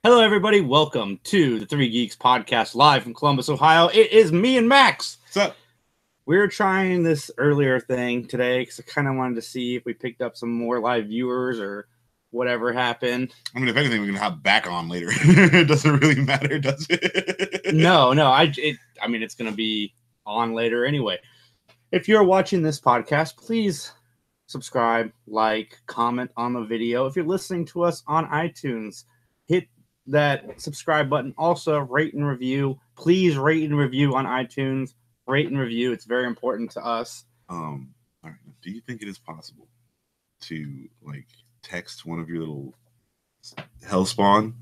Hello, everybody. Welcome to the Three Geeks podcast live from Columbus, Ohio. It is me and Max. What's up? We were trying this earlier thing today because I kind of wanted to see if we picked up some more live viewers or whatever happened. I mean, if anything, we can hop back on later. It doesn't really matter, does it? No. It's going to be on later anyway. If you're watching this podcast, please subscribe, like, comment on the video. If you're listening to us on iTunes, hit that subscribe button. Also, rate and review. Please rate and review on iTunes. Rate and review. It's very important to us. All right. Do you think it is possible to text one of your little hellspawn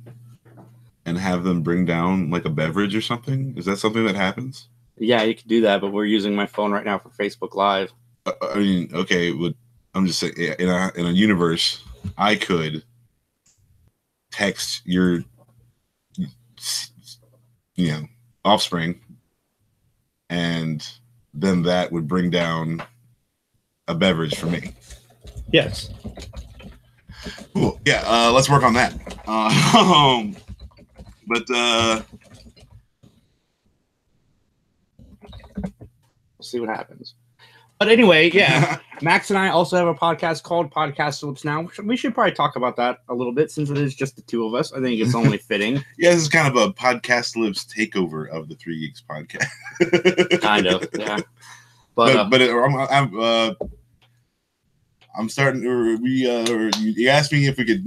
and have them bring down a beverage or something? Is that something that happens? Yeah, you can do that, but we're using my phone right now for Facebook Live. I mean, okay, but I'm just saying, in a universe, I could text your offspring, and then that would bring down a beverage for me. Yes. Cool. Yeah, let's work on that. We'll see what happens. But anyway, yeah, Max and I also have a podcast called Podcast Slips Now. We should probably talk about that a little bit since it is just the two of us. I think it's only fitting. Yeah, this is kind of a Podcast Lips takeover of the Three Geeks podcast. Kind of, yeah. I'm starting. You asked me if we could,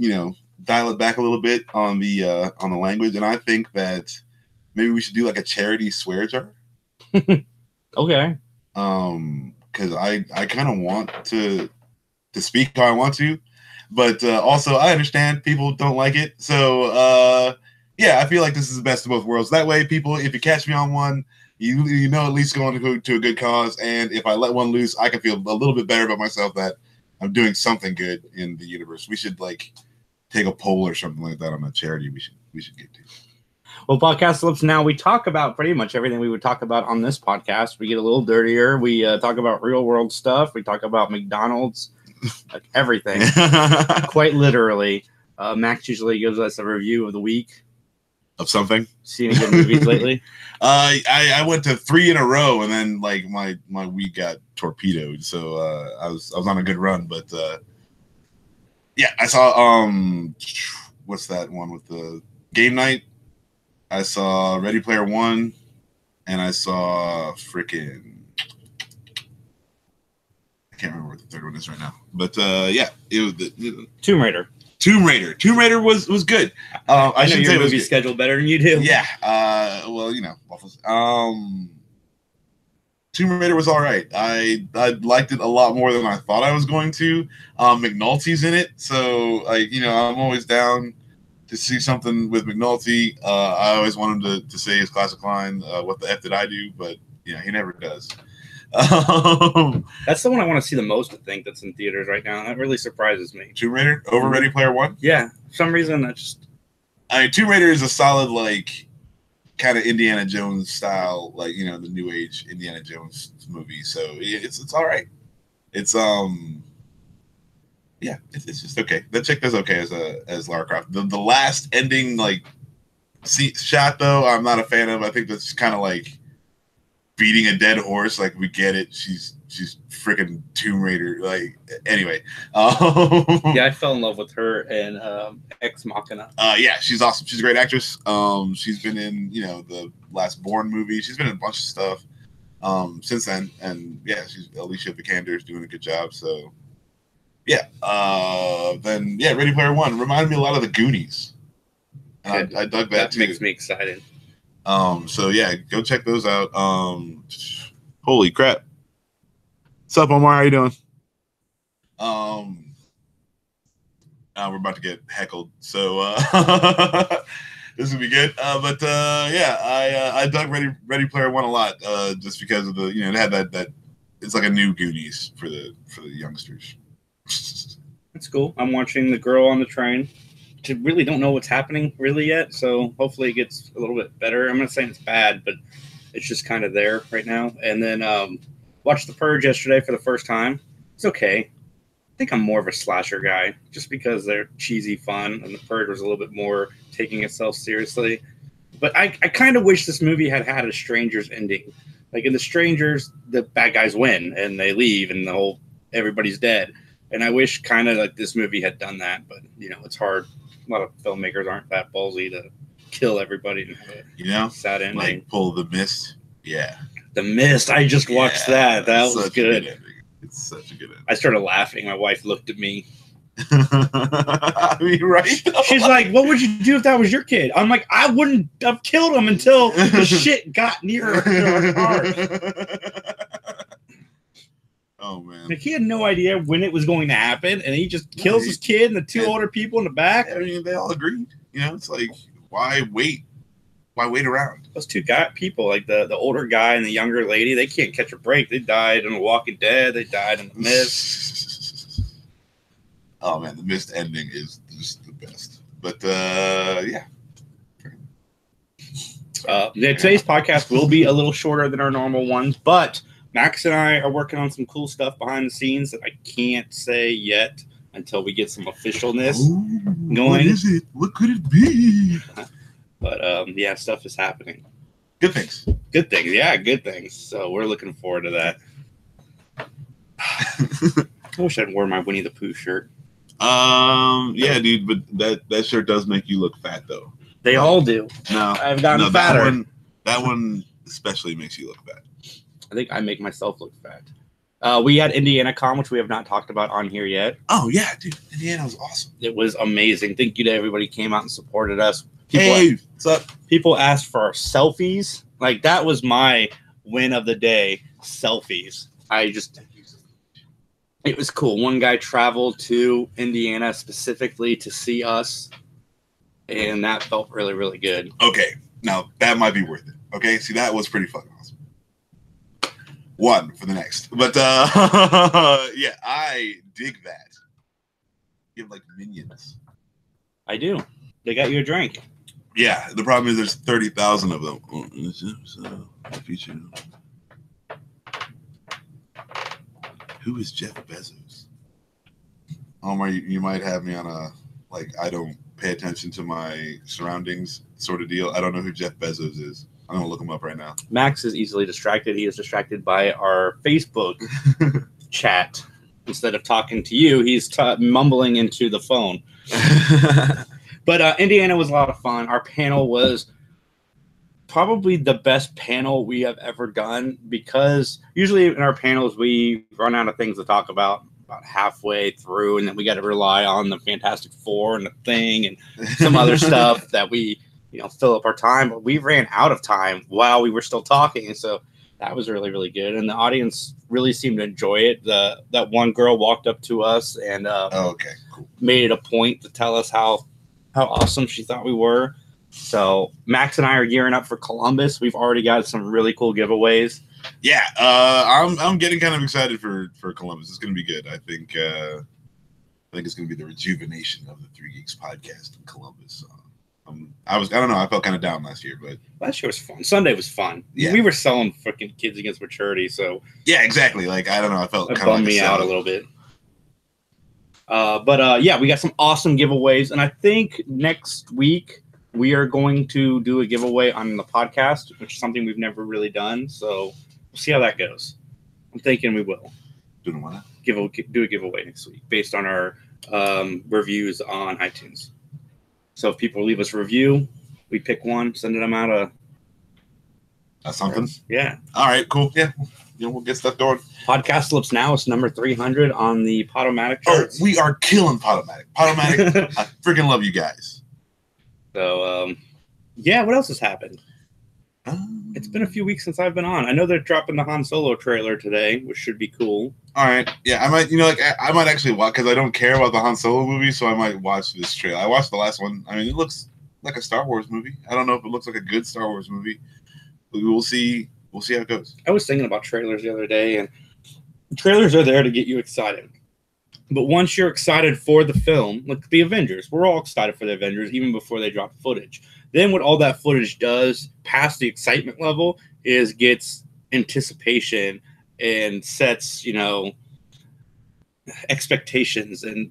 dial it back a little bit on the language, and I think that maybe we should do a charity swear jar. Okay. Because I kind of want to speak how I want to, but also I understand people don't like it. So yeah, I feel like this is the best of both worlds. That way, people, if you catch me on one, you know at least going to a good cause, and if I let one loose, I can feel a little bit better about myself that I'm doing something good in the universe. We should take a poll or something like that on a charity we should get to. Well, Podcast Slips Now, we talk about pretty much everything we would talk about on this podcast. We get a little dirtier. We talk about real world stuff. We talk about McDonald's, everything, quite literally. Max usually gives us a review of the week. Of something? Seen any good movies lately? I went to 3 in a row, and then my week got torpedoed. So I was on a good run, but yeah, I saw what's that one with the game night? I saw Ready Player One, and I saw freaking. I can't remember what the third one is right now, but yeah, it was Tomb Raider. Tomb Raider was good. I know your movie schedule better than you do. Yeah. Well, waffles. Tomb Raider was all right. I liked it a lot more than I thought I was going to. McNulty's in it, so I'm always down to see something with McNulty. I always want him to say his classic line, "What the F did I do?" But he never does. That's the one I want to see the most, I think, that's in theaters right now. That really surprises me. Tomb Raider over Ready Player One? Yeah. For some reason, Tomb Raider is a solid, kind of Indiana Jones style, the new age Indiana Jones movie. So it's all right. It's yeah, it's just okay. The chick does okay as Lara Croft. The last ending shot though, I'm not a fan of. I think that's kind of beating a dead horse. We get it. She's freaking Tomb Raider. Anyway. Yeah, I fell in love with her in Ex Machina. Yeah, she's awesome. She's a great actress. She's been in the last Bourne movie. She's been in a bunch of stuff since then, and yeah, she's Alicia Vikander is doing a good job. So yeah. Then yeah, Ready Player One reminded me a lot of the Goonies. And I dug that too. Makes me excited. So yeah, go check those out. Holy crap. What's up, Omar? How you doing? We're about to get heckled, so this will be good. But yeah, I dug Ready Player One a lot, just because of the it had that it's like a new Goonies for the youngsters. That's cool. I'm watching The Girl on the Train. I really don't know what's happening really yet, so hopefully it gets a little bit better. I'm not saying it's bad, but it's just kind of there right now. And then watched The Purge yesterday for the first time. It's okay. think I'm more of a slasher guy, just because they're cheesy fun, and The Purge was a little bit more taking itself seriously. But I kind of wish this movie had a Strangers ending. Like in The Strangers, the bad guys win and they leave, and everybody's dead. And I wish kind of like this movie had done that, but it's hard. A lot of filmmakers aren't that ballsy to kill everybody and have a sad ending. Like pull The Mist. Yeah. The Mist. I just watched that. That was good. It's such a good ending. I started laughing. My wife looked at me. I mean, right? She's like, "What would you do if that was your kid?" I'm like, "I wouldn't have killed him until the shit got near our cars." Oh man! Like, he had no idea when it was going to happen, and he just kills his kid and the two older people in the back. I mean, they all agreed. It's like, why wait? Why wait around? Those two people, like the older guy and the younger lady, they can't catch a break. They died in The Walking Dead. They died in The Mist. Oh man, The Mist ending is just the best. But yeah. Today's podcast will be a little shorter than our normal ones, but Max and I are working on some cool stuff behind the scenes that I can't say yet until we get some officialness going. What is it? What could it be? But yeah, stuff is happening. Good things. Good things. Yeah, good things. So we're looking forward to that. I wish I'd worn my Winnie the Pooh shirt. Yeah, dude, but that shirt does make you look fat though. They all do. No, I've gotten fatter. That one especially makes you look fat. I think I make myself look fat. We had Indiana Con, which we have not talked about on here yet. Oh yeah, dude, Indiana was awesome. It was amazing. Thank you to everybody who came out and supported us. What's up? People asked for our selfies. Like, that was my win of the day. Selfies. It was cool. One guy traveled to Indiana specifically to see us, and that felt really, really good. Okay, now that might be worth it. Okay, see, that was pretty fucking awesome. One for the next. But yeah, I dig that. You have like minions. I do. They got you a drink. Yeah, the problem is there's 30,000 of them. Who is Jeff Bezos? Omar, you might have me on a, like, I don't pay attention to my surroundings sort of deal. I don't know who Jeff Bezos is. I'm going to look him up right now. Max is easily distracted. He is distracted by our Facebook chat. Instead of talking to you, he's mumbling into the phone. But Indiana was a lot of fun. Our panel was probably the best panel we have ever done, because usually in our panels we run out of things to talk about halfway through, and then we got to rely on the Fantastic Four and the Thing and some other stuff that we fill up our time. But we ran out of time while we were still talking, and so that was really, really good. And the audience really seemed to enjoy it. That one girl walked up to us and okay, cool. Made it a point to tell us how awesome she thought we were. So Max and I are gearing up for Columbus. We've already got some really cool giveaways. Yeah, I'm getting kind of excited for Columbus. It's going to be good. I think it's going to be the rejuvenation of the Three Geeks podcast in Columbus. I don't know. I felt kind of down last year, but last year was fun. Sunday was fun. Yeah. We were selling freaking Kids Against Maturity, so yeah, exactly. Like, I don't know. I felt kind of bummed me out a little bit. But yeah, we got some awesome giveaways, and I think next week we are going to do a giveaway on the podcast, which is something we've never really done. So we'll see how that goes. I'm thinking we will do a giveaway next week based on our reviews on iTunes. So if people leave us a review, we pick one, send them out that's something. Yeah. All right. Cool. Yeah. We'll get stuff going. Podcast Slips now is number 300 on the Podomatic charts. Oh, we are killing Podomatic. Podomatic, I freaking love you guys. So, yeah, what else has happened? It's been a few weeks since I've been on. I know they're dropping the Han Solo trailer today, which should be cool. All right. Yeah, I might actually watch, because I don't care about the Han Solo movie, so I might watch this trailer. I watched the last one. I mean, it looks like a Star Wars movie. I don't know if it looks like a good Star Wars movie. We'll see. We'll see how it goes. I was thinking about trailers the other day, and trailers are there to get you excited. But once you're excited for the film, like the Avengers, we're all excited for the Avengers even before they drop footage. Then what all that footage does, past the excitement level, is gets anticipation and sets, expectations and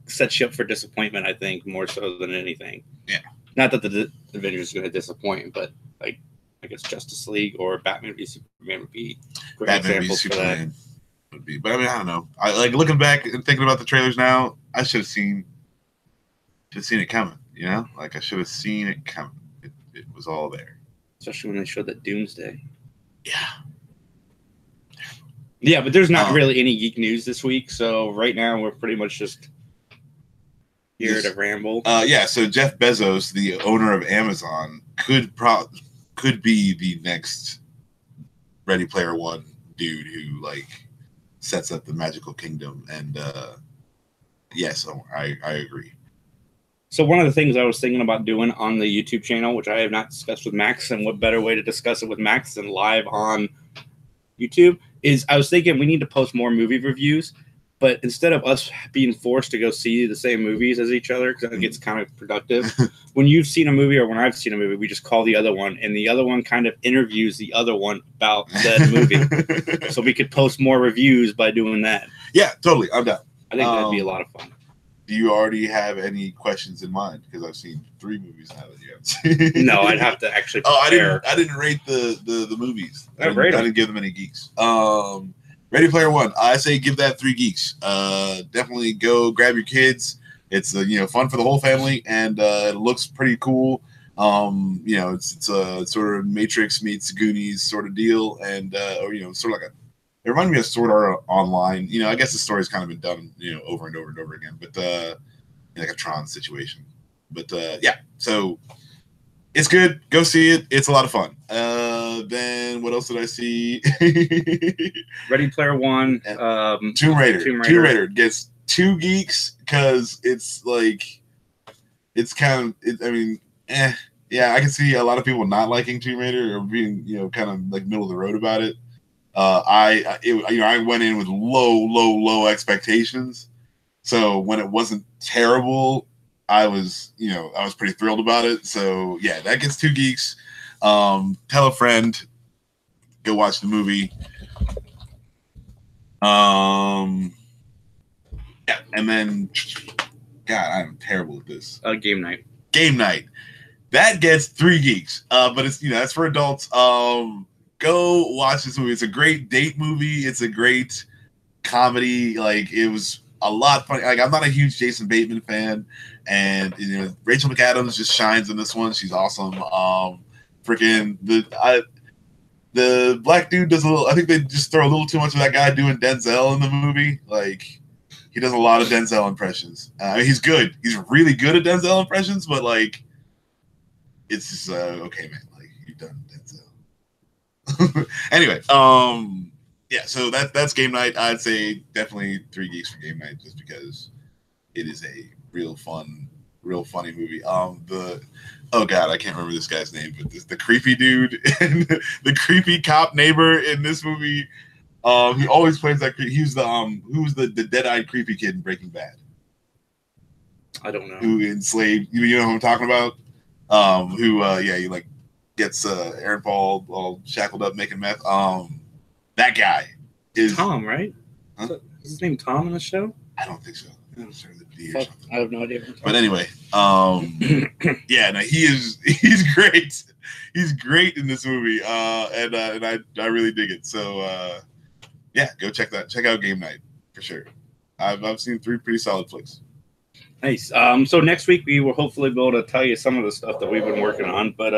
sets you up for disappointment. I think more so than anything. Yeah. Not that the Avengers is going to disappoint, but like I guess Justice League or Batman v Superman would be great Batman examples v for that. Superman would be, but I mean, I don't know. I like looking back and thinking about the trailers now. I should have seen it coming. You know, like I should have seen it coming. It was all there. Especially when they showed that Doomsday. Yeah. Yeah, but there's not really any geek news this week, so right now we're pretty much just here to ramble. Yeah, so Jeff Bezos, the owner of Amazon, could be the next Ready Player One dude who like sets up the magical kingdom, and yes, I agree. So one of the things I was thinking about doing on the YouTube channel, which I have not discussed with Max, and what better way to discuss it with Max than live on YouTube, is I was thinking we need to post more movie reviews, but instead of us being forced to go see the same movies as each other, because it gets kind of productive, when you've seen a movie or when I've seen a movie, we just call the other one, and the other one kind of interviews the other one about that movie. So we could post more reviews by doing that. Yeah, totally. I'm down. I think that'd be a lot of fun. Do you already have any questions in mind? Because I've seen 3 movies now that you haven't seen. No, I'd have to actually prepare. I didn't rate the movies. I didn't give them any geeks. Ready Player One, I say give that 3 geeks. Definitely go grab your kids. It's fun for the whole family, and it looks pretty cool. It's a sort of Matrix meets Goonies sort of deal, and sort of like it reminded me of Sword Art Online. I guess the story's kind of been done, over and over and over again, but like a Tron situation. But yeah, so it's good. Go see it. It's a lot of fun. Then what else did I see? Ready Player One. Tomb Raider. Tomb Raider gets 2 geeks because it's like it's kind of. Yeah, I can see a lot of people not liking Tomb Raider or being kind of like middle of the road about it. I went in with low expectations, so when it wasn't terrible, I was pretty thrilled about it. So yeah, that gets 2 geeks. Tell a friend, go watch the movie. Yeah, and then God, I'm terrible at this. Game night. Game night. That gets 3 geeks. But it's that's for adults. Go watch this movie. It's a great date movie. It's a great comedy. Like, it was a lot funny. Like, I'm not a huge Jason Bateman fan, and Rachel McAdams just shines in this one. She's awesome. Freaking the black dude does a little. I think they just throw a little too much of that guy doing Denzel in the movie. Like, he does a lot of Denzel impressions. He's good. He's really good at Denzel impressions, but like, it's just okay, man. Like, you've done Denzel. Anyway, yeah, so that's game night. I'd say definitely 3 geeks for game night, just because it is a real funny movie. Oh god, I can't remember this guy's name, but the creepy dude and the creepy cop neighbor in this movie. He always plays that. He's who was the dead-eyed creepy kid in Breaking Bad? I don't know. Who enslaved? You know who I'm talking about? He like gets Aaron Paul all shackled up making meth. That guy is Tom, right? Huh? Is his name Tom in the show? I don't think so. I have no idea. But anyway, yeah, no, he's great. He's great in this movie, and I really dig it. So yeah, go check out Game Night for sure. I've seen 3 pretty solid flicks. Nice. So next week we will hopefully be able to tell you some of the stuff that we've been working on. But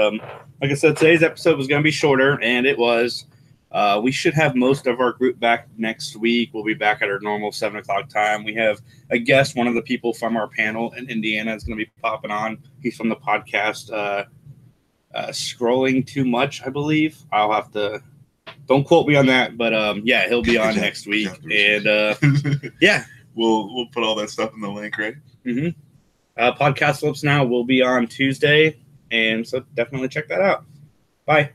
like I said, today's episode was going to be shorter, and it was. We should have most of our group back next week. We'll be back at our normal 7 o'clock time. We have a guest, one of the people from our panel in Indiana is going to be popping on. He's from the podcast Scrolling Too Much, I believe. I'll have to – don't quote me on that. But, yeah, he'll be on next week. And, yeah. We'll put all that stuff in the link, right? Mm-hmm. Podcast Flips Now will be on Tuesday. And so definitely check that out. Bye.